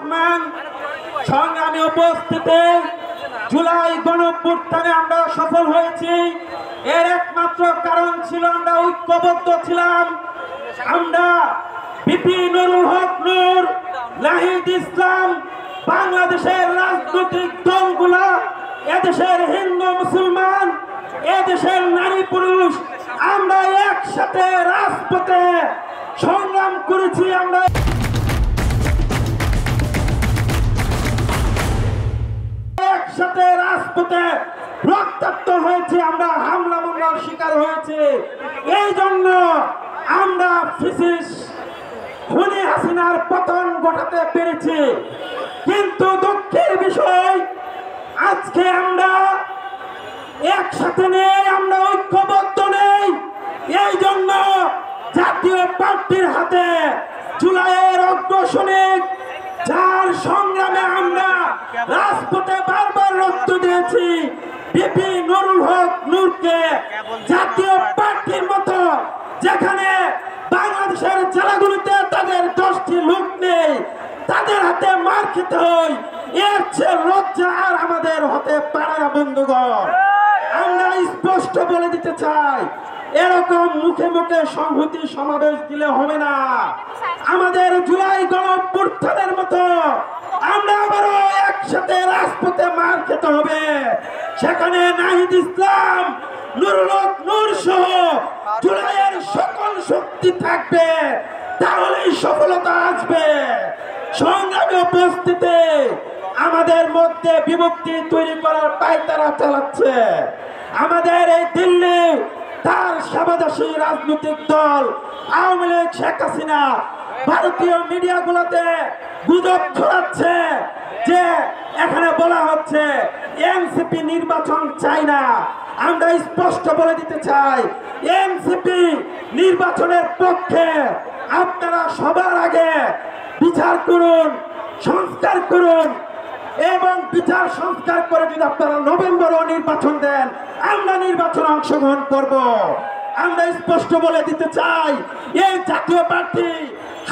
রহমান। সংগ্রামী উপস্থিতি, জুলাই গণঅভ্যুত্থানে আমরা সফল হয়েছি, এর একমাত্র কারণ ছিল আমরা ঐক্যবদ্ধ ছিলাম। আমরা বিপি নুরুল হক নূর, নাহিদ ইসলাম, বাংলাদেশের রাজনৈতিক দলগুলা, এদেশের হিন্দু মুসলমান, এদেশের নারী পুরুষ, আমরা একসাথে রাজপথে সংগ্রাম করেছি। আমরা একসাথে রাজপথে রক্তাক্ত হয়েছে, আমরা হামলা মামলার শিকার হয়েছে। এই জন্য আমরা খুনি হাসিনার পতন ঘটাতে পেরেছি। কিন্তু দুঃখের বিষয়, আজকে আমরা একসাথে নেই, আমরা ঐক্যবদ্ধ নেই। এই জন্য জাতীয় পার্টির হাতে জুলাইয়ের অগ্রসনিক, যার সংগ্রামে আমরা রাজপথে বারবার রক্ত দিয়েছি, বিপি নুরুল হক নূরকে জাতীয় পার্টির মতো, যেখানে বাংলাদেশের জেলাগুলিতে তাদের 10টি লোক নেই, তাদের হাতে মার খেতে হয়, এর চেয়ে লজ্জা আর আমাদের হতে পারে না। বন্ধুগণ, আমরা স্পষ্ট বলে দিতে চাই, এরকম মুখে মুখে সংহতি সমাবেশ দিলে হবে না। আমাদের জুলাই গণঅভ্যুত্থানের মতো আমরা আবারও একসাথে রাজপথে মার খেতে হবে। সেখানে নাহিদ ইসলাম, নুরুল হক নূর সহ জুলাইয়ের সকল শক্তি থাকবে, তাহলেই সফলতা আসবে। সংগ্রামী উপস্থিতি, আমাদের মধ্যে বিভক্তি তৈরি করার পায়তারা চালাচ্ছে আমাদের এই দিল্লি, তার সেবাদাসী রাজনৈতিক দল আওয়ামী লীগ, শেখ হাসিনা ভারতীয় মিডিয়াগুলোতে গুজব ছড়াচ্ছে যে এখানে বলা হচ্ছে এনসিপি নির্বাচন চাই না। আমরা স্পষ্ট বলে দিতে চাই, এনসিপি নির্বাচনের পক্ষে। আপনারা সবার আগে বিচার করুন, সংস্কার করুন, এবং বিচার সংস্কার করে যদি আপনারা নভেম্বরও নির্বাচন দেন, আমরা নির্বাচনে অংশগ্রহণ করব। আমরা স্পষ্ট বলে দিতে চাই, এই জাতীয় পার্টি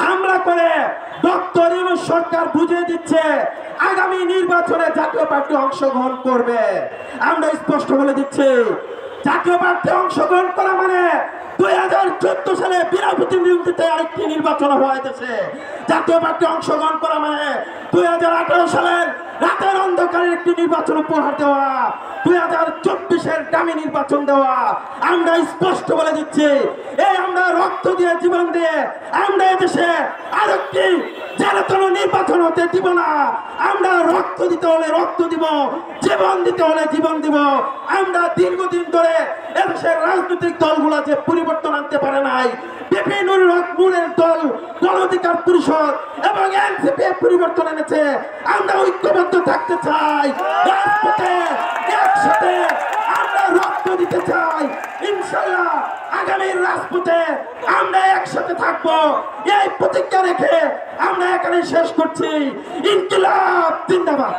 হামলা করে ডক্টর ইউনূস সরকার বুঝিয়ে দিচ্ছে আগামী নির্বাচনে জাতীয় পার্টি অংশগ্রহণ করবে। আমরা স্পষ্ট বলে দিচ্ছি, জাতীয় পার্টি অংশগ্রহণ করা মানে 2014 সালে বিনা প্রতিদ্বন্দ্বিতা আরেকটি নির্বাচন হওয়া দেশে। জাতীয় পার্টি অংশগ্রহণ করা মানে 2018 সালের রাতের অন্ধকারের একটি নির্বাচন উপহার দেওয়া, 2024-এর দামি নির্বাচন দেওয়া। আমরা স্পষ্ট বলে দিচ্ছি, এই আমরা রক্ত দিয়ে, জীবন দিয়ে আমরা এদেশে আরেকটি জেলাতন নির্বাচন হতে দিব না। আমরা রক্ত দিতে হলে রক্ত দিব, জীবন দিতে হলে জীবন দিব। আমরা দীর্ঘদিন ধরে এদেশের রাজনৈতিক দলগুলো যে পরিবর্তন আনতে পারে নাই, বিপি নুরুল হক নূরের দল, গণ অধিকার পরিষদ এবং এনসিপি পরিবর্তন এনেছে। আমরা ঐক্যবদ্ধ থাকতে চাই, রাজপথে একসাথে আমরা রক্ত দিতে চাই। ইনশাআল্লাহ আগামীর রাজপথে আমরা একসাথে থাকবো, এই প্রতিজ্ঞা রেখে আমরা এখানে শেষ করছি। ইনকিলাব জিন্দাবাদ।